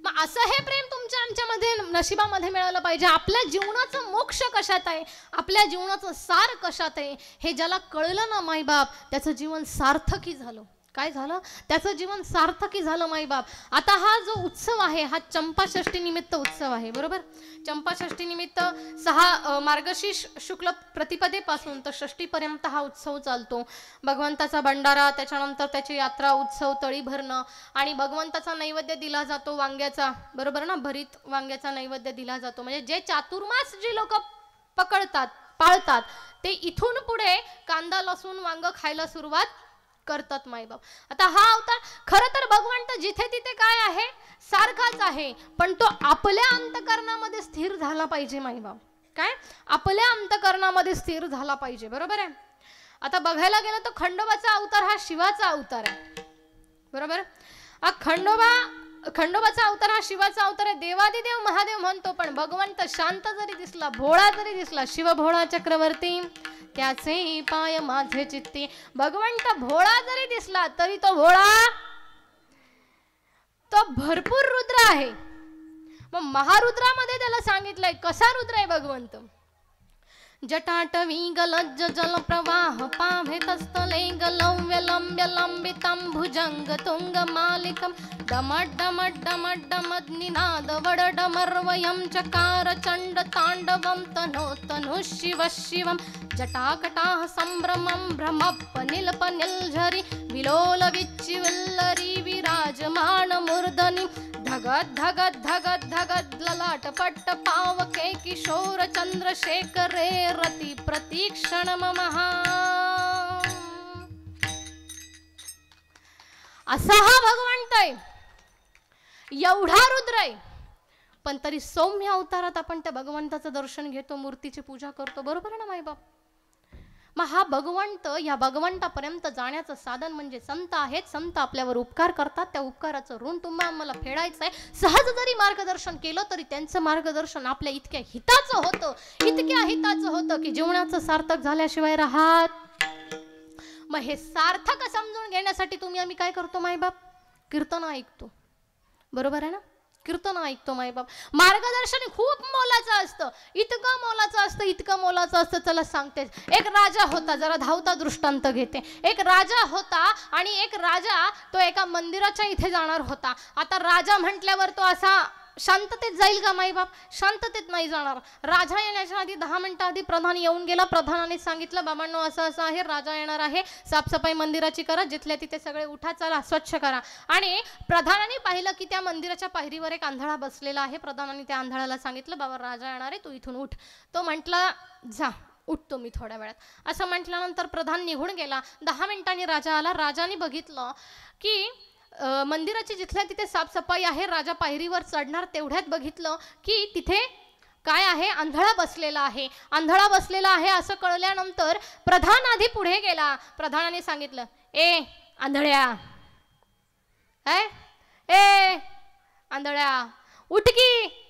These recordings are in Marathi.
मग असं हे प्रेम तुमच्या आमच्यामध्ये नशिबामध्ये मिळालं पाहिजे. आपल्या जीवनाचं मोक्ष कशात आहे, आपल्या जीवनाचं सार कशात आहे, हे ज्याला कळलं ना माईबाप, त्याचं जीवन सार्थकी झालं. काय झालं? त्याचं जीवन सार्थकी झालं माईबाप. आता हा जो उत्सव आहे हा चंपाषष्ठी निमित्त उत्सव आहे, बरोबर. चंपाषष्ठी निमित्त 6 मार्गशीर्ष शुक्ल प्रतिपदेपासून तर षष्टीपर्यंत हा उत्सव चालतो. भगवंताचा भंडारा, त्याच्यानंतर त्याची यात्रा, उत्सव, तळी भरणं आणि भगवंताचा नैवेद्य दिला जातो वांग्याचा, बरोबर ना. भरीत वांग्याचा नैवेद्य दिला जातो. म्हणजे जे चातुर्मास जी लोक पकडतात, पाळतात, ते इथून पुढे कांदा लसूण वांग खायला सुरुवात करतात माईबाप. आता हा अवतार खरं तर भगवंत जिथे तिथे काय आहे, सारखाच आहे, पण तो आपल्या अंतकरणामध्ये स्थिर झाला पाहिजे माईबाप. काय? आपल्या अंतकरणामध्ये स्थिर झाला पाहिजे, बरोबर आहे. आता बघायला गेलं तर खंडोबाचा अवतार हा शिवाचा अवतार आहे, बरोबर. खंडोबाचा अवतार हा शिवाचा अवतार आहे. देवादिदेव महादेव म्हणतो, पण भगवंत शांत जरी दिसला, भोळा जरी दिसला, शिव भोळा चक्रवर्ती त्याचे पाय माझे चित्ती. भगवंत भोळा जरी दिसला तरी तो भोळा, तो भरपूर रुद्र आहे. मग महारुद्रामध्ये त्याला सांगितलंय कसा रुद्र आहे भगवंत. जटाटवी गलज्ज जल प्रवाह पाभे तस्तले गलव्य लंब्य लंबितं भुजंग तुंग मालिकं डमड डमड डमड डमद निनाद वड डमर्वयं चकार चंड तांडवं तनो तनु शिव शिवं जटाकटाः संभ्रमं भ्रमप्प निलप निलझरी विलोल विच्चिविल्लरी विराजमान मूर्धनि धगद धगद धगद धगद ललाट पट्ट पावके किशोर चंद्रशेखरे रति प्रतीक्षण महा. असा हा भगवंत आहे, एवढा रुद्र आहे, पण तरी सौम्य अवतारात आपण त्या भगवंताचं दर्शन घेतो, मूर्तीची पूजा करतो, बरोबर आहे ना माईबाप. मग हा भगवंत, या भगवंतापर्यंत जाण्याचं साधन म्हणजे संत आहेत. संत आपल्यावर उपकार करतात, त्या उपकाराचं ऋण तुम्हाला आम्हाला फेडायचं आहे. सहज जरी मार्गदर्शन केलं तरी त्यांचं मार्गदर्शन आपल्या इतक्या हिताचं होतं, इतक्या हिताचं होतं की जीवनाचं सार्थक झाल्याशिवाय राहत. मग हे सार्थक समजून घेण्यासाठी तुम्ही आम्ही काय करतो मायबाप, कीर्तन ऐकतो, बरोबर आहे ना. कीर्तन ऐकतो मायबाप. मार्गदर्शन खूप मोलाचं असतं, इतकं मोलाचं असतं, इतकं मोलाचं असतं. चला सांगते. एक राजा होता, जरा धावता दृष्टांत घेते. एक राजा होता आणि एक राजा तो एका मंदिराच्या इथे जाणार होता. आता राजा म्हटल्यावर तो असा शांततेत जाईल का माईबाप? शांततेत नाही जाणार. राजा येण्याच्या आधी 10 मिनिटं आधी प्रधान येऊन गेला. प्रधानाने सांगितलं, बाबांनो असं असं आहे, राजा येणार आहे, साफसफाई मंदिराची करा, जिथल्या तिथे सगळे उठा, चला स्वच्छ करा. आणि प्रधानाने पाहिलं की त्या मंदिराच्या पायरीवर एक आंधळा बसलेला आहे. प्रधानाने त्या आंधळ्याला सांगितलं, बाबा राजा येणार आहे, तू इथून उठ. तो म्हटला, जा उठतो मी थोड्या वेळात. असं म्हटल्यानंतर प्रधान निघून गेला. 10 मिनिटांनी राजा आला. राजाने बघितलं की मंदिराची जिथल्या तिथे साफसफाई आहे. राजा पायरीवर चढणार तेवढ्यात बघितलं की तिथे काय आहे, आंधळा बसलेला आहे. आंधळा बसलेला आहे असं कळल्यानंतर प्रधान आधी पुढे गेला. प्रधानाने सांगितलं, ए आंधळ्या, ए आंधळ्या उठ की.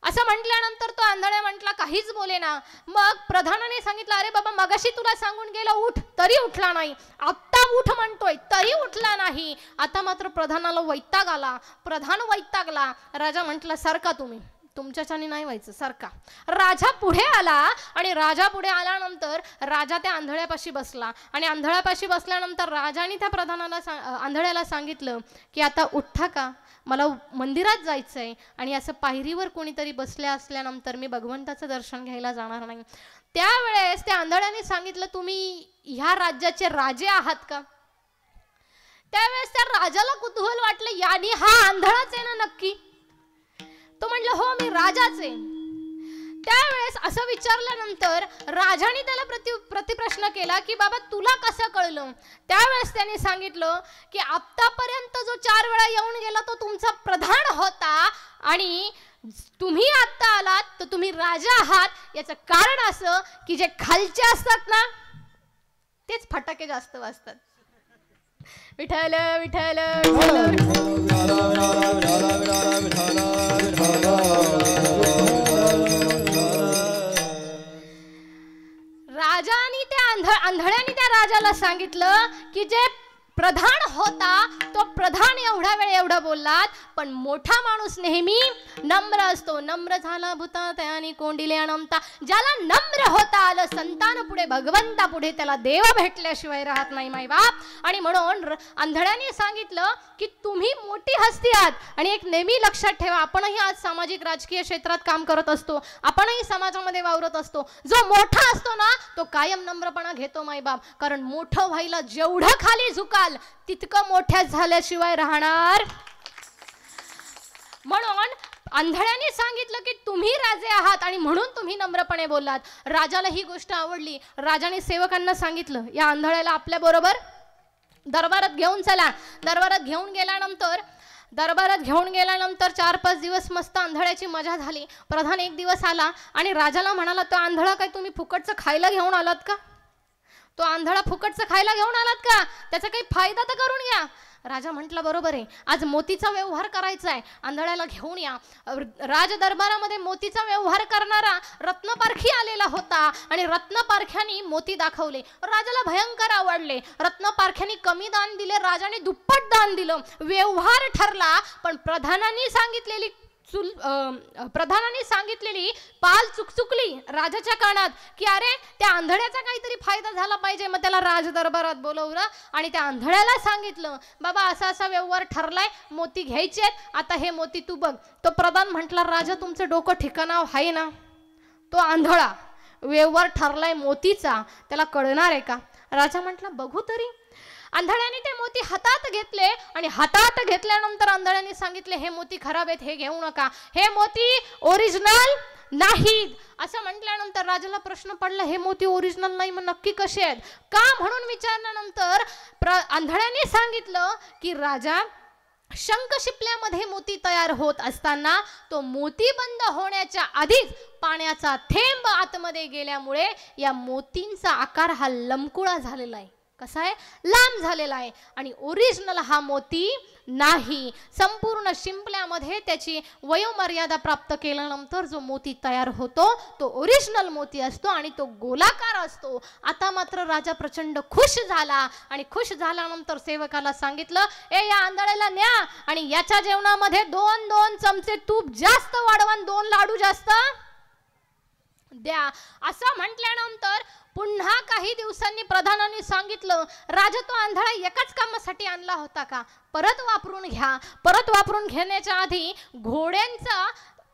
असं म्हटल्यानंतर तो आंधळ्या म्हटला, काहीच बोले ना. मग प्रधानाने सांगितलं, अरे बाबा मगाशी तुला सांगून गेला उठ, तरी उठला नाही. आत्ता उठ म्हणतोय तरी उठला नाही. आता मात्र प्रधानाला वैताग आला. प्रधान वैतागला. राजा म्हटला, सारखा तुम्ही, तुमच्याच्याने नाही व्हायचं, सारखा. राजा पुढे आला आणि राजा पुढे आल्यानंतर राजा त्या आंधळ्यापाशी बसला. आणि आंधळ्यापाशी बसल्यानंतर राजाने त्या प्रधानाला आंधळ्याला सांगितलं की आता उठा का, मला मंदिरात जायचंय आणि असं पायरीवर कोणीतरी बसल्या असल्यानंतर मी भगवंताचं दर्शन घ्यायला जाणार नाही. त्यावेळेस त्या आंधळ्याने सांगितलं, तुम्ही ह्या राज्याचे राजे आहात का? त्यावेळेस त्या राजाला कुतूहल वाटलं, यानी हा आंधळाच आहे ना नक्की? तो म्हणला, हो मी राजाच आहे. त्यावेळेस असं विचारल्यानंतर राजाने त्याला प्रतिप्रश्न केला की बाबा तुला कसं कळलं? त्यावेळेस त्याने सांगितलं की आतापर्यंत जो 4 वेळा येऊन गेला तो तुमचा प्रधान होता आणि तुम्ही आता आलात तर तुम्ही राजा आहात. याचं कारण असं की जे खालचे असतात ना तेच फटाके जास्त वाजतात. विठ्ठल विठ्ठल राजाने त्या आंधळ्याने त्या राजाला सांगितलं की जे प्रधान होता तो प्रधान एवढा वेळ एवढा बोला बोललात, पण मोठा माणूस नेहमी नम्र असतो. नम्र झाला भूता त्याने कोंडिले अनंता. ज्याला नम्र होता आलं संतान पुढे, भगवंता पुढे, त्याला देव भेटल्याशिवाय राहत नाही मायबाप. आणि म्हणून आंधळ्याने सांगितलं की तुम्ही मोठी हस्ती आहात. आणि एक नेहमी लक्षात ठेवा, आपणही आज सामाजिक राजकीय क्षेत्रात काम करत असतो, आपणही समाजामध्ये वावरत असतो. जो मोठा असतो ना तो कायम नम्रपणा घेतो मायबाप. कारण मोठं व्हायला जेवढं खाली झुकाल तितकं मोठ्या झाल्याशिवाय राहणार. म्हणून आंधळ्याने सांगितलं की तुम्ही राजे आहात आणि म्हणून तुम्ही नम्रपणे बोललात. राजाला ही गोष्ट आवडली. राजाने सेवकांना सांगितलं या आंधळ्याला आपल्या बरोबर दरबारात घेऊन चला. दरबारात घेऊन गेल्यानंतर 4-5 दिवस मस्त आंधळ्याची मजा झाली. प्रधान एक दिवस आला आणि राजाला म्हणाला, तो आंधळा काय तुम्ही फुकटचं खायला घेऊन आलात का? तो आंधळा फुकटचं खायला घेऊन आलात का? त्याचा काही फायदा तर करून घ्या. राजा म्हटला बरोबर आहे, आज मोतीचा व्यवहार करायचा आहे, आंधळ्याला घेऊन या. राज दरबारामध्ये मोतीचा व्यवहार करणारा रत्नपारखी आलेला होता आणि रत्नपारख्यानी मोती दाखवले. राजाला भयंकर आवडले. रत्नपारख्यानी कमी दान दिले, राजाने दुप्पट दान दिलं. व्यवहार ठरला. पण प्रधानांनी सांगितलेली पाल चुकचुकली राजाच्या कानात की अरे त्या आंधळ्याचा काहीतरी फायदा झाला पाहिजे. मग त्याला राज दरबारात बोलवलं आणि त्या आंधळ्याला सांगितलं, बाबा असा असा व्यवहार ठरलाय, मोती घ्यायचे आहेत, आता हे मोती तू बघ. तो प्रधान म्हटला, राजा तुमचं डोकं ठिकाणावर आहे ना? तो आंधळा, व्यवहार ठरलाय मोतीचा, त्याला कळणार आहे का? राजा म्हटला बघू तरी. आंधळ्याने ते मोती हातात घेतले आणि हातात घेतल्यानंतर आंधळ्याने सांगितले, हे मोती खराब आहेत, हे घेऊ नका, हे मोती ओरिजिनल नाहीत. असं म्हटल्यानंतर राजाला प्रश्न पडला, हे मोती ओरिजिनल नाही मग नक्की कसे आहेत का म्हणून विचारल्यानंतर आंधळ्याने सांगितलं की राजा, शंख शिपल्यामध्ये मोती तयार होत असताना तो मोती बंद होण्याच्या आधीच पाण्याचा थेंब आतमध्ये गेल्यामुळे या मोतींचा आकार हा लमकुळा झालेला आहे. कसा आहे? लांब झालेला आहे. आणि ओरिजिनल हा मोती नाही. संपूर्ण शिंपल्यामध्ये त्याची वयोमर्यादा प्राप्त केल्यानंतर जो मोती तयार होतो तो ओरिजिनल मोती असतो आणि तो गोलाकार असतो. आता मात्र राजा प्रचंड खुश झाला आणि खुश झाल्यानंतर सेवकाला सांगितलं, या आंधळ्याला न्या आणि याच्या जेवणामध्ये 2-2 चमचे तूप जास्त वाढवा, 2 लाडू जास्त द्या. असं म्हटल्यानंतर पुन्हा काही दिवसांनी प्रधानांनी सांगितलं, राजा तो आंधळा एकाच कामासाठी आणला होता का? परत वापरून घ्या. परत वापरून घेण्याच्या आधी घोड्यांचा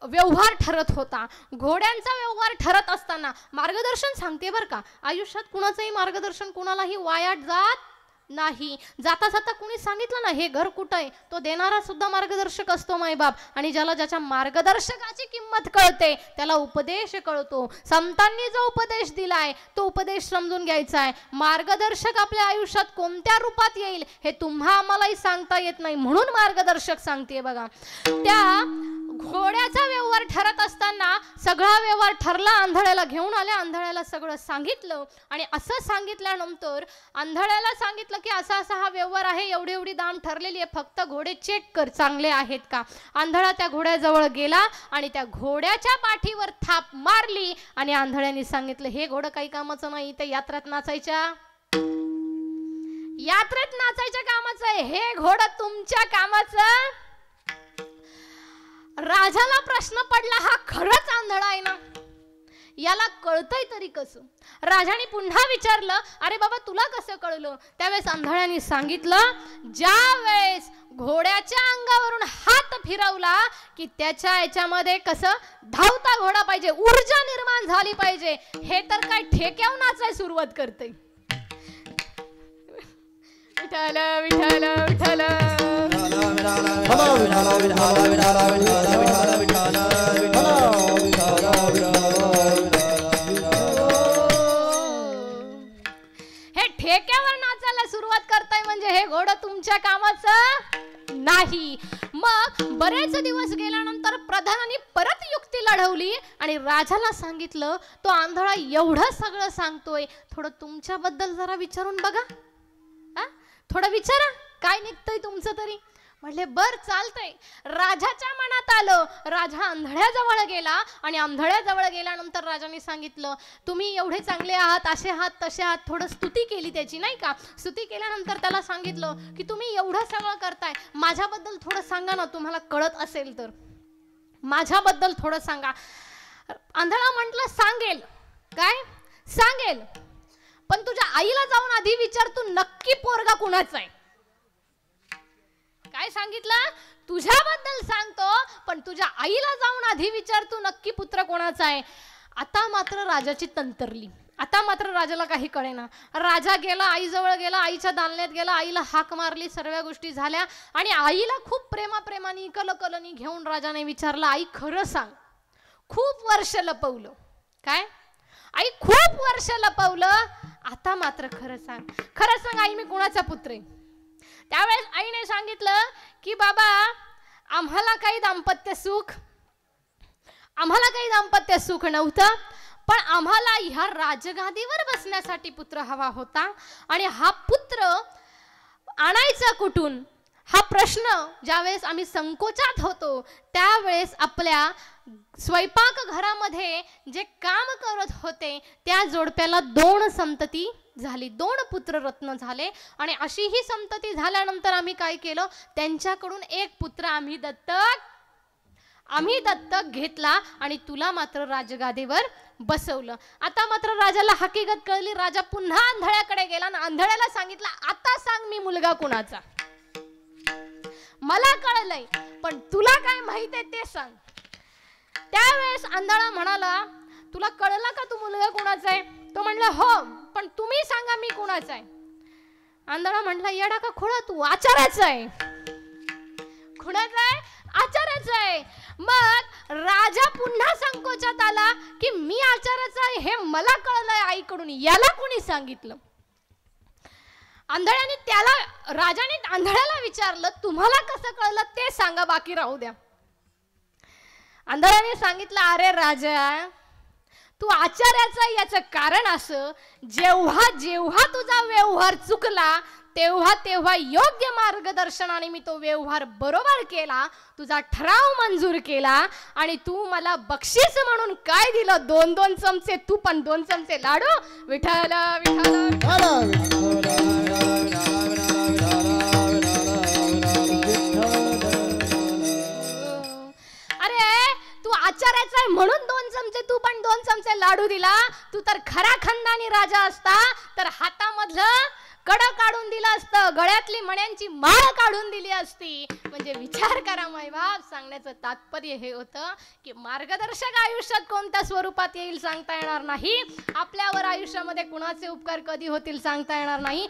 व्यवहार ठरत होता. घोड्यांचा व्यवहार ठरत असताना मार्गदर्शन सांगते बरं का, आयुष्यात कुणाचंही मार्गदर्शन कुणालाही वायात जात नाही. जाता जाता कुणी सांगितलं ना हे घर कुठं आहे, तो देणारा सुद्धा मार्गदर्शक असतो मायबाप. आणि ज्याला ज्याच्या मार्गदर्शकाची किंमत कळते त्याला उपदेश कळतो. संतांनी जो उपदेश दिलाय तो उपदेश समजून घ्यायचा आहे. मार्गदर्शक आपल्या आयुष्यात कोणत्या रूपात येईल हे तुम्हा आम्हालाही सांगता येत नाही, म्हणून मार्गदर्शक सांगते बघा. त्या घोड्याचा व्यवहार ठरत असताना सगळा व्यवहार ठरला. आंधळ्याला घेऊन आले, आंधळ्याला सगळं सांगितलं आणि असं सांगितल्यानंतर आंधळ्याला सांगितलं की असा असा हा व्यवहार आहे, एवढी एवढी दाम ठरलेली आहे, फक्त घोडे चेक कर चांगले आहेत का. आंधळा त्या घोड्याजवळ गेला आणि त्या घोड्याच्या पाठीवर थाप मारली आणि आंधळ्याने सांगितलं, हे घोडं काही कामाचं नाही, ते यात्रेत नाचायच्या कामाचं आहे, हे घोडं तुमच्या कामाचं. राजाला प्रश्न पडला, हा खरंच आंधळा आहे ना? याला कळतंय तरी कसं? राजाने पुन्हा विचारलं, अरे बाबा तुला कसं कळलं? त्यावेळेस आंधळ्याने सांगितलं, ज्या वेळेस घोड्याच्या अंगावरून हात फिरवला की त्याच्या याच्यामध्ये कसं धावता घोडा पाहिजे, ऊर्जा निर्माण झाली पाहिजे. हे तर काय ठेक्यावर नाचायला सुरुवात करते. विठ्ठल विठ्ठल विठ्ठल हे ठेक्यावर नाचायला सुरुवात करताय म्हणजे हे घोडं तुमच्या कामाचं नाही. मग बरेच दिवस गेल्यानंतर प्रधानांनी परत युक्ती लढवली आणि राजाला सांगितलं, तो आंधळा एवढं सगळं सांगतोय, थोडं तुमच्याबद्दल जरा विचारून बघा. थोडं विचारा काय निघतंय तुमचं तरी. म्हटले बर चालतंय. राजाच्या मनात आलं. राजा आंधळ्याजवळ गेला आणि आंधळ्याजवळ गेल्यानंतर राजाने सांगितलं, तुम्ही एवढे चांगले आहात, असे आहात, तसे आहात. थोडं स्तुती केली त्याची, नाही का. स्तुती केल्यानंतर त्याला सांगितलं की तुम्ही एवढं सगळं करताय, माझ्याबद्दल थोडं सांगा ना, तुम्हाला कळत असेल तर माझ्याबद्दल थोडं सांगा. आंधळा म्हटलं सांगेल. काय सांगेल, पण तुझ्या आईला जाऊन आधी विचार, तू नक्की पोरगा कुणाचा आहे. काय सांगितलं, तुझ्याबद्दल सांगतो, पण तुझ्या आईला जाऊन आधी विचार, तू नक्की पुत्र कोणाचा आहे. आता मात्र राजाची तंतरली. आता मात्र राजाला काही कळेना. राजा गेला, आईजवळ गेला, आईच्या दालण्यात गेला, आईला हाक मारली, सर्व गोष्टी झाल्या आणि आईला खूप प्रेमाप्रेमाने कलकलनी घेऊन राजाने विचारलं, आई खरं सांग, खूप वर्ष लपवलं. काय आई, खूप वर्ष लपवलं, आता मात्र खरं सांग. खरं सांग आई, मी कुणाचा पुत्र आहे. त्यावेळेस आईने सांगितलं की बाबा, आम्हाला काही दाम्पत्य सुख नव्हतं, पण आम्हाला ह्या राजगादीवर बसण्यासाठी पुत्र हवा होता आणि हा पुत्र आणायचा कुठून, हा प्रश्न ज्यावेळेस आम्ही संकोचात होतो त्यावेळेस आपल्या स्वयंपाक घरामध्ये जे काम करत होते त्या जोडप्याला 2 संतती झाली, 2 पुत्ररत्न झाले आणि अशी ही संतती झाल्यानंतर आम्ही काय केलं, त्यांच्याकडून एक पुत्र आम्ही दत्तक घेतला आणि तुला मात्र राजगादीवर बसवलं. आता मात्र राजाला हकीकत कळली. राजा पुन्हा आंधळ्याकडे गेला आणि आंधळ्याला सांगितलं, आता सांग मी मुलगा कुणाचा. मला कळलंय, पण तुला काय माहित आहे ते सांग. त्यावेळेस आंधळा म्हणाला, तुला कळलं का तू मुलगा कुणाचा आहे. तो म्हणला हो, पण तुम्ही सांगा मी कुणाचा आहे. आंधळा म्हटला, येडा का खोळा, तू आचार्याचा आहे. कुणाचा आहे, आचार्याचा आहे. मग राजा पुन्हा संकोचात आला की मी आचार्याचा आहे हे मला कळलंय आईकडून, याला कोणी सांगितलं. राजाने आंधळ्याला विचारलं, तुम्हाला कसं कळलं ते सांगा, बाकी राहू द्या. आंधळ्याने सांगितलं, अरे राजा, तू आचार्याचा याचं कारण असं, जेव्हा जेव्हा तुझा व्यवहार चुकला तेव्हा तेव्हा योग्य मार्गदर्शनाने मी तो व्यवहार बरोबर केला, तुझा ठराव मंजूर केला आणि तू मला बक्षीस म्हणून काय दिलं, 2-2 चमचे तूप आणि 2 चमचे लाडू. विठ्ठल विठ्ठल. अरे तू आचार्याचा आहे म्हणून 2 चमचे तूप आणि 2 चमचे लाडू दिला. तू तर खरा खानदानी राजा असता तर हातामधलं कड काढून दिलं असतं, गळ्यातली मण्यांची माळ काढून दिली असती. म्हणजे विचार करा मायबाप. सांगण्याचं तात्पर्य हे होतं की मार्गदर्शक आयुष्यात कोणत्या स्वरूपात येईल सांगता येणार नाही. आपल्यावर आयुष्यामध्ये कुणाचे उपकार कधी होतील सांगता येणार नाही.